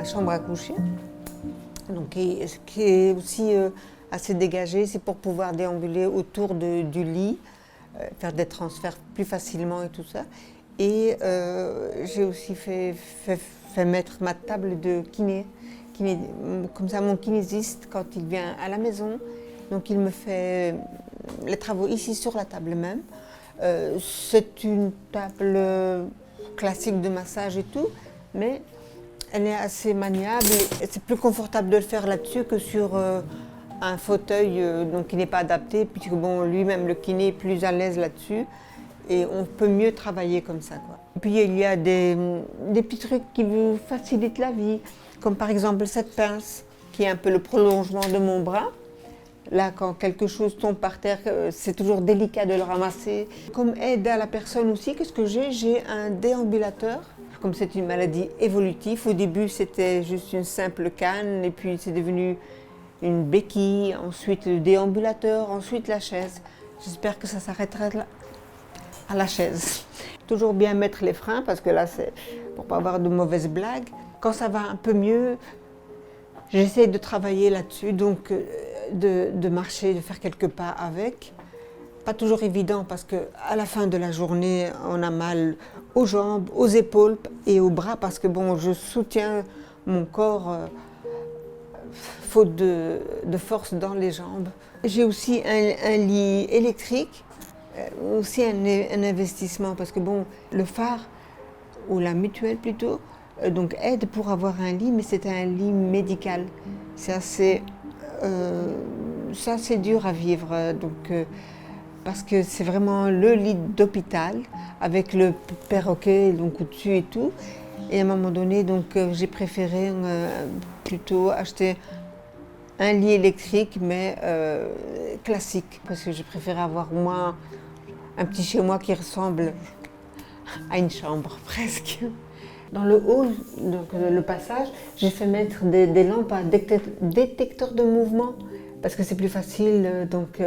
ma chambre à coucher, donc, ce qui est aussi assez dégagé, c'est pour pouvoir déambuler autour du lit, faire des transferts plus facilement et tout ça. Et j'ai aussi fait mettre ma table de kiné. Comme ça, mon kinésiste, quand il vient à la maison, donc il me fait les travaux ici sur la table même. C'est une table classique de massage et tout, mais elle est assez maniable et c'est plus confortable de le faire là-dessus que sur un fauteuil donc qui n'est pas adapté, puisque bon, lui-même le kiné est plus à l'aise là-dessus et on peut mieux travailler comme ça, quoi. Et puis il y a des petits trucs qui vous facilitent la vie, comme par exemple cette pince qui est un peu le prolongement de mon bras. Là, quand quelque chose tombe par terre, c'est toujours délicat de le ramasser. Comme aide à la personne aussi, qu'est-ce que j'ai? J'ai un déambulateur. Comme c'est une maladie évolutive, au début c'était juste une simple canne, et puis c'est devenu une béquille, ensuite le déambulateur, ensuite la chaise. J'espère que ça s'arrêtera là, à la chaise. Toujours bien mettre les freins, parce que là, c'est pour pas avoir de mauvaises blagues. Quand ça va un peu mieux, j'essaie de travailler là-dessus, donc de marcher, de faire quelques pas avec. Pas toujours évident parce qu'à la fin de la journée, on a mal aux jambes, aux épaules et aux bras parce que bon, je soutiens mon corps faute de force dans les jambes. J'ai aussi un lit électrique, aussi un investissement parce que bon, le phare, ou la mutuelle plutôt, donc aide pour avoir un lit, mais c'est un lit médical. C'est assez dur à vivre, donc, parce que c'est vraiment le lit d'hôpital avec le perroquet donc au-dessus et tout. Et à un moment donné, donc, j'ai préféré plutôt acheter un lit électrique, mais classique, parce que je préférais avoir moins un petit chez moi qui ressemble à une chambre presque. Dans le hall, donc le passage, j'ai fait mettre des lampes à détecteur de mouvement parce que c'est plus facile, donc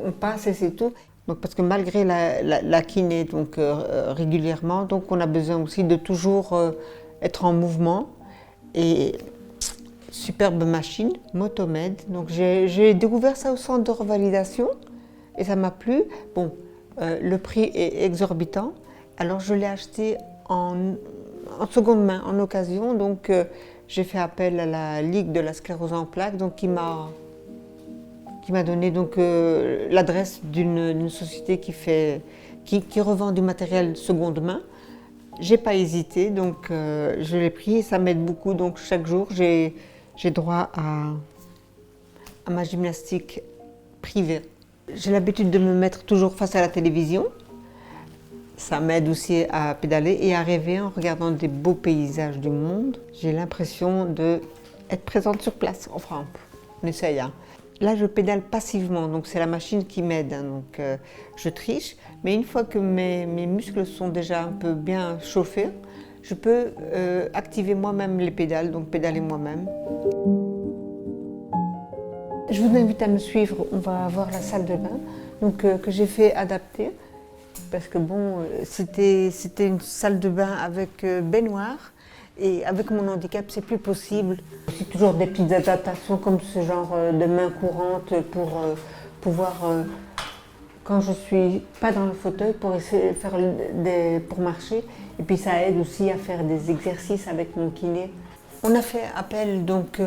on passe et c'est tout. Donc, parce que malgré la kiné donc, régulièrement, donc on a besoin aussi de toujours être en mouvement. Et superbe machine, Motomed. Donc j'ai découvert ça au centre de revalidation et ça m'a plu. Bon, le prix est exorbitant, alors je l'ai acheté en seconde main, en occasion. Donc j'ai fait appel à la Ligue de la sclérose en plaques, donc qui m'a donné donc l'adresse d'une société qui revend du matériel seconde main. J'ai pas hésité, donc je l'ai pris et ça m'aide beaucoup. Donc chaque jour j'ai droit à ma gymnastique privée. J'ai l'habitude de me mettre toujours face à la télévision. Ça m'aide aussi à pédaler et à rêver en regardant des beaux paysages du monde. J'ai l'impression d'être présente sur place. Enfin, on essaye. Hein. Là, je pédale passivement, donc c'est la machine qui m'aide. Hein, donc je triche, mais une fois que mes muscles sont déjà un peu bien chauffés, je peux activer moi-même les pédales, donc pédaler moi-même. Je vous invite à me suivre, on va voir la salle de bain donc, que j'ai fait adapter. Parce que bon, c'était une salle de bain avec baignoire et avec mon handicap, c'est plus possible. C'est toujours des petites adaptations comme ce genre de main courante pour pouvoir, quand je suis pas dans le fauteuil, pour essayer de faire pour marcher. Et puis ça aide aussi à faire des exercices avec mon kiné. On a fait appel donc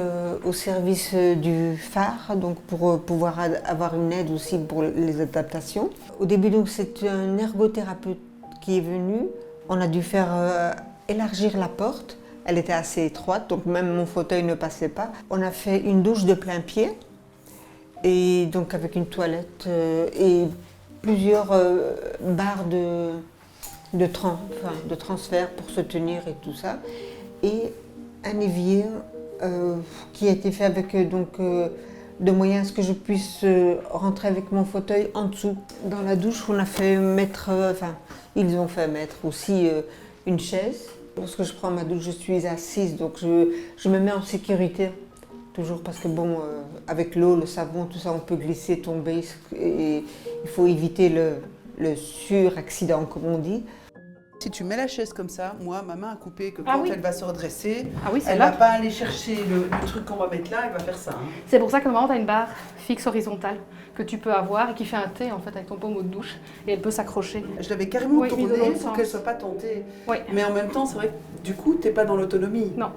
au service du phare donc pour pouvoir avoir une aide aussi pour les adaptations. Au début donc c'est un ergothérapeute qui est venu. On a dû faire élargir la porte. Elle était assez étroite donc même mon fauteuil ne passait pas. On a fait une douche de plein pied et donc avec une toilette et plusieurs barres de transfert pour se tenir et tout ça. Et un évier qui a été fait avec de moyens à ce que je puisse rentrer avec mon fauteuil en dessous. Dans la douche, on a fait mettre, ils ont fait mettre aussi une chaise. Lorsque je prends ma douche, je suis assise, donc je me mets en sécurité. Toujours parce que bon, avec l'eau, le savon, tout ça, on peut glisser, tomber et il faut éviter le sur-accident, comme on dit. Si tu mets la chaise comme ça, moi, ma main a coupé que Ah quand oui. elle va se redresser, Ah oui, c'est elle là. va pas aller chercher le truc qu'on va mettre là, elle va faire ça. Hein. C'est pour ça que normalement, tu as une barre fixe horizontale que tu peux avoir et qui fait un T en fait avec ton pommeau de douche et elle peut s'accrocher. Je l'avais carrément Oui, mise dans tournée l'autre pour sens. qu'elle soit pas tentée. Oui. Mais en même temps, c'est vrai que du coup, tu n'es pas dans l'autonomie. Non.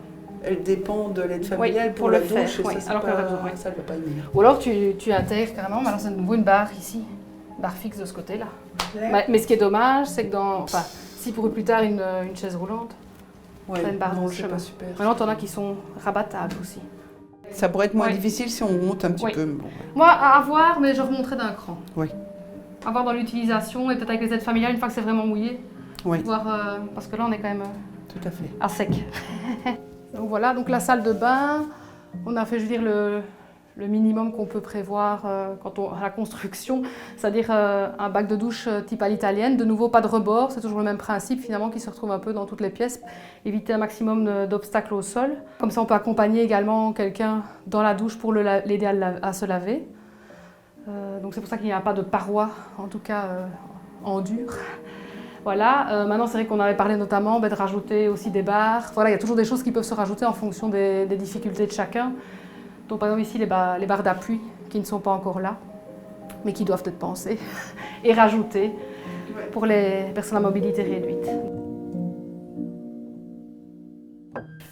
Elle dépend de l'aide familiale Oui, pour pour la le douche. faire, Et oui, ça, c'est alors qu'elle pas, aurait besoin, oui. ça, elle va pas aimer. Ou alors tu intègres carrément, maintenant c'est de nouveau une barre ici, barre fixe de ce côté-là. Mais ce qui est dommage, c'est que enfin, si pour plus tard une chaise roulante, Ouais, t'as une barre dans non, le c'est chemin. pas super. Maintenant, t'en as qui sont rabattables aussi. Ça pourrait être moins Oui. difficile si on monte un petit Oui. peu. Mais bon, ouais. Moi, à avoir, mais je remonterai d'un cran. Oui. À voir dans l'utilisation et peut-être avec les aides familiales, une fois que c'est vraiment mouillé. Oui, Voir, parce que là, on est quand même tout à fait. à sec. Donc voilà, donc la salle de bain, on a fait, je veux dire, le minimum qu'on peut prévoir quand on à la construction, c'est-à-dire un bac de douche type à l'italienne. De nouveau, pas de rebord, c'est toujours le même principe finalement qui se retrouve un peu dans toutes les pièces. Éviter un maximum d'obstacles au sol. Comme ça, on peut accompagner également quelqu'un dans la douche pour l'aider à se laver. Donc c'est pour ça qu'il n'y a pas de paroi, en tout cas en dur. Voilà, maintenant c'est vrai qu'on avait parlé notamment de rajouter aussi des barres. Voilà, il y a toujours des choses qui peuvent se rajouter en fonction des difficultés de chacun. Donc par exemple ici les barres d'appui qui ne sont pas encore là, mais qui doivent être pensées et rajoutées pour les personnes à mobilité réduite.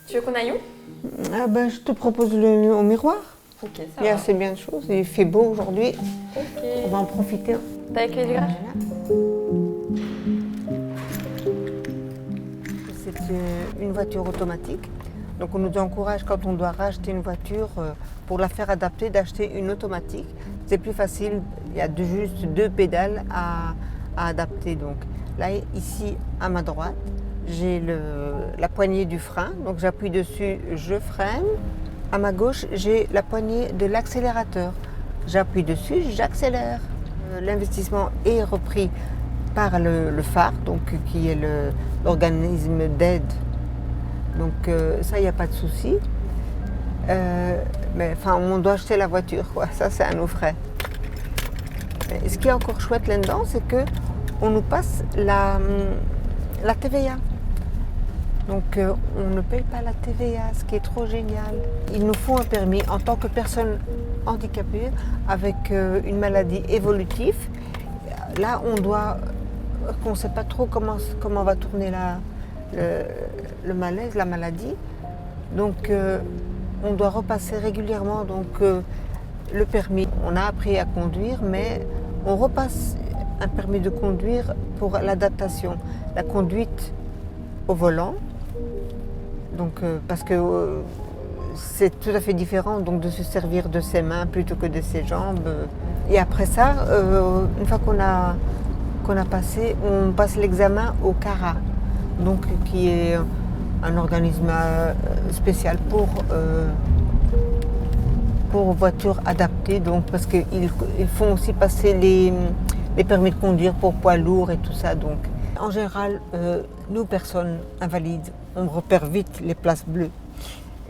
Tu veux qu'on aille où? Ah ben, je te propose au miroir. Ok, ça Il y a va. assez bien de choses. Il fait beau aujourd'hui. Ok. On va en profiter. T'as la clé du garage? C'est une voiture automatique. Donc on nous encourage quand on doit racheter une voiture pour la faire adapter d'acheter une automatique. C'est plus facile, il y a juste 2 pédales à adapter. Donc là ici à ma droite, j'ai la poignée du frein, donc j'appuie dessus, je freine. À ma gauche, j'ai la poignée de l'accélérateur. J'appuie dessus, j'accélère. L'investissement est repris par le phare, donc, qui est l'organisme d'aide. Donc ça, il n'y a pas de souci. Mais enfin, on doit acheter la voiture, quoi. Ça, c'est à nos frais. Mais ce qui est encore chouette là-dedans, c'est qu'on nous passe la TVA. Donc on ne paye pas la TVA, ce qui est trop génial. Il nous faut un permis en tant que personne handicapée avec une maladie évolutive. Là, on ne sait pas trop comment va tourner le malaise, la maladie. Donc on doit repasser régulièrement le permis. On a appris à conduire, mais on repasse un permis de conduire pour l'adaptation, la conduite au volant. Donc, parce que c'est tout à fait différent donc, de se servir de ses mains plutôt que de ses jambes. Et après ça, une fois qu'on a passé, on passe l'examen au CARA, donc, qui est un organisme spécial pour voitures adaptées, donc, parce qu'ils font aussi passer les permis de conduire pour poids lourds et tout ça. Donc. En général, nous, personnes invalides, on repère vite les places bleues.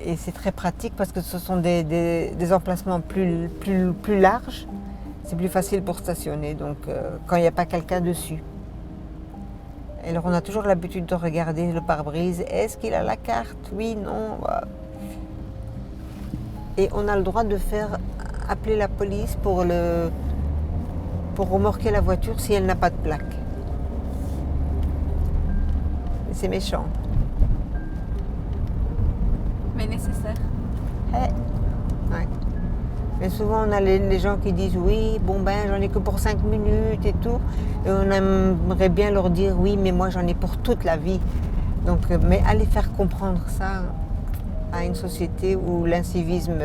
Et c'est très pratique parce que ce sont des emplacements plus larges. C'est plus facile pour stationner, donc quand il n'y a pas quelqu'un dessus. Et alors on a toujours l'habitude de regarder le pare-brise. Est-ce qu'il a la carte? Oui, non. Et on a le droit de faire appeler la police pour remorquer la voiture si elle n'a pas de plaque. C'est méchant. Mais nécessaire. Ouais. Mais souvent, on a les gens qui disent oui, bon ben j'en ai que pour 5 minutes et tout. Et on aimerait bien leur dire oui, mais moi j'en ai pour toute la vie. Donc, mais aller faire comprendre ça à une société où l'incivisme...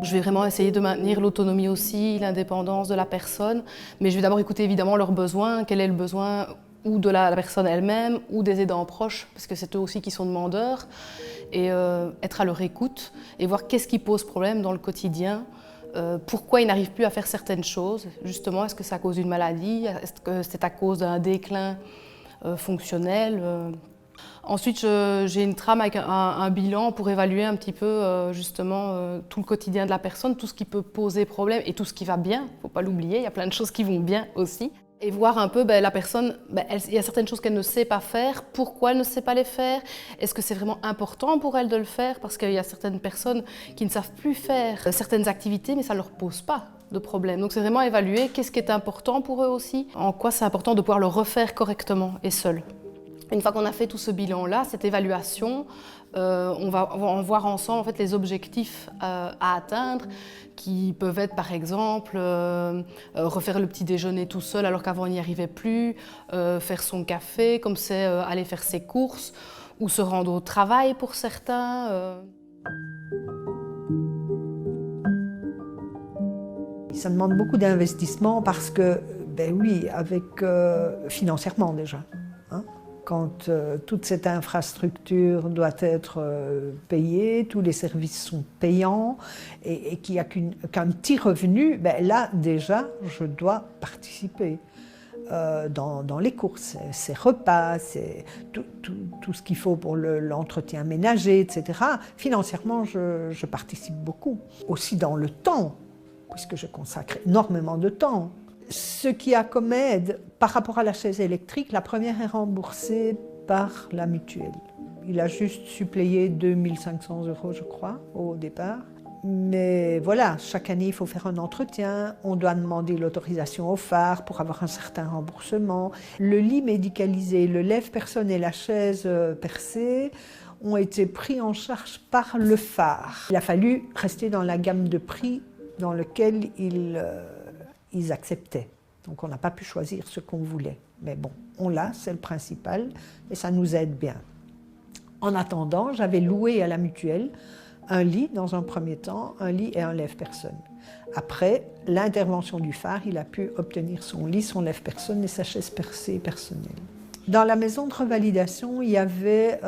Je vais vraiment essayer de maintenir l'autonomie aussi, l'indépendance de la personne, mais je vais d'abord écouter évidemment leurs besoins, quel est le besoin ou de la personne elle-même ou des aidants proches, parce que c'est eux aussi qui sont demandeurs, et être à leur écoute et voir qu'est-ce qui pose problème dans le quotidien, pourquoi ils n'arrivent plus à faire certaines choses, justement, est-ce que c'est à cause d'une maladie, est-ce que c'est à cause d'un déclin fonctionnel, Ensuite, j'ai une trame avec un bilan pour évaluer un petit peu justement tout le quotidien de la personne, tout ce qui peut poser problème et tout ce qui va bien. Il ne faut pas l'oublier, il y a plein de choses qui vont bien aussi. Et voir un peu la personne, il y a certaines choses qu'elle ne sait pas faire, pourquoi elle ne sait pas les faire, est-ce que c'est vraiment important pour elle de le faire, parce qu'il y a certaines personnes qui ne savent plus faire certaines activités, mais ça ne leur pose pas de problème. Donc c'est vraiment évaluer qu'est-ce qui est important pour eux aussi, en quoi c'est important de pouvoir le refaire correctement et seul. Une fois qu'on a fait tout ce bilan-là, cette évaluation, on va en voir ensemble en fait, les objectifs à atteindre, qui peuvent être par exemple refaire le petit déjeuner tout seul alors qu'avant il n'y arrivait plus, faire son café, comme c'est aller faire ses courses, ou se rendre au travail pour certains. Ça demande beaucoup d'investissement parce que, ben oui, avec financièrement déjà. Quand toute cette infrastructure doit être payée, tous les services sont payants et qu'il n'y a qu'un petit revenu, ben là déjà je dois participer dans les courses, ces repas, tout ce qu'il faut pour l'entretien ménager, etc. Financièrement je participe beaucoup. Aussi dans le temps, puisque je consacre énormément de temps. Ce qui a comme aide, par rapport à la chaise électrique, la première est remboursée par la mutuelle. Il a juste suppléé 2 500 € je crois, au départ. Mais voilà, chaque année il faut faire un entretien, on doit demander l'autorisation au phare pour avoir un certain remboursement. Le lit médicalisé, le lève-personne et la chaise percée ont été pris en charge par le phare. Il a fallu rester dans la gamme de prix dans lequel ils acceptaient. Donc on n'a pas pu choisir ce qu'on voulait. Mais bon, on l'a, c'est le principal, et ça nous aide bien. En attendant, j'avais loué à la mutuelle un lit dans un premier temps, un lit et un lève-personne. Après, l'intervention du phare, il a pu obtenir son lit, son lève-personne et sa chaise percée personnelle. Dans la maison de revalidation, il y avait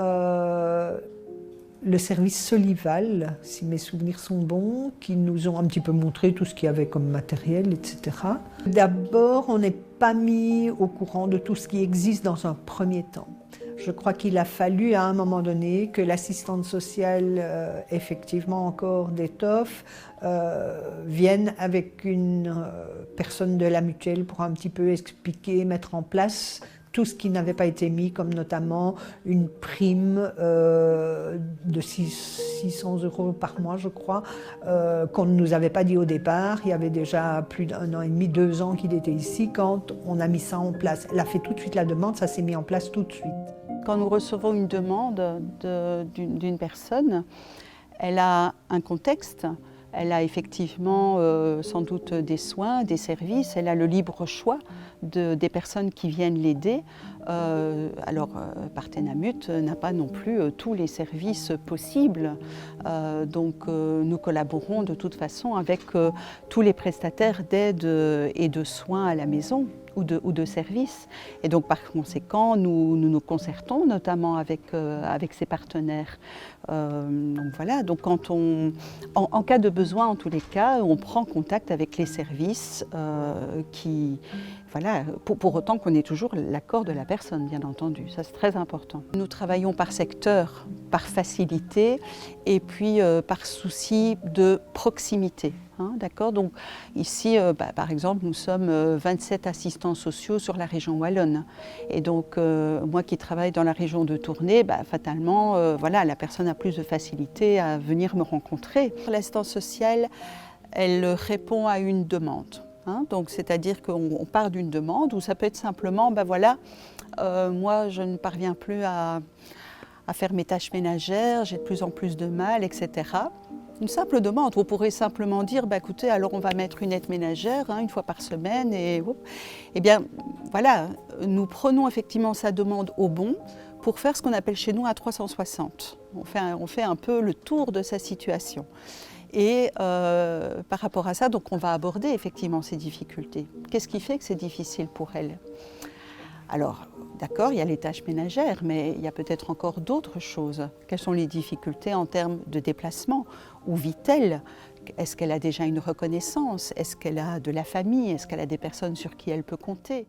le service Solival, si mes souvenirs sont bons, qui nous ont un petit peu montré tout ce qu'il y avait comme matériel, etc. D'abord, on n'est pas mis au courant de tout ce qui existe dans un premier temps. Je crois qu'il a fallu à un moment donné que l'assistante sociale, effectivement encore d'étoffe, vienne avec une personne de la mutuelle pour un petit peu expliquer, mettre en place tout ce qui n'avait pas été mis, comme notamment une prime de 600 € par mois, je crois, qu'on ne nous avait pas dit au départ. Il y avait déjà plus d'1 an et demi, 2 ans qu'il était ici quand on a mis ça en place. Elle a fait tout de suite la demande, ça s'est mis en place tout de suite. Quand nous recevons une demande d'une personne, elle a un contexte. Elle a effectivement sans doute des soins, des services, elle a le libre choix des personnes qui viennent l'aider. Partenamut n'a pas non plus tous les services possibles, donc nous collaborons de toute façon avec tous les prestataires d'aide et de soins à la maison ou de services. Et donc par conséquent, nous concertons notamment avec ces partenaires. Donc voilà, donc quand en cas de besoin, en tous les cas, on prend contact avec les services voilà, pour autant qu'on ait toujours l'accord de la personne, bien entendu. Ça, c'est très important. Nous travaillons par secteur, par facilité et puis par souci de proximité. D'accord ? Donc ici, par exemple, nous sommes 27 assistants sociaux sur la région wallonne. Et donc, moi qui travaille dans la région de Tournai, fatalement, voilà, la personne a plus de facilité à venir me rencontrer. L'assistance sociale, elle répond à une demande. Donc, c'est-à-dire qu'on part d'une demande où ça peut être simplement, voilà, moi je ne parviens plus à faire mes tâches ménagères, j'ai de plus en plus de mal, etc. Une simple demande, vous pourrez simplement dire, écoutez, alors on va mettre une aide ménagère une fois par semaine et eh bien voilà, nous prenons effectivement sa demande au bon pour faire ce qu'on appelle chez nous un 360. On fait un peu le tour de sa situation. Et par rapport à ça, donc on va aborder effectivement ces difficultés. Qu'est-ce qui fait que c'est difficile pour elle ? Alors, d'accord, il y a les tâches ménagères, mais il y a peut-être encore d'autres choses. Quelles sont les difficultés en termes de déplacement ? Où vit-elle ? Est-ce qu'elle a déjà une reconnaissance ? Est-ce qu'elle a de la famille ? Est-ce qu'elle a des personnes sur qui elle peut compter ?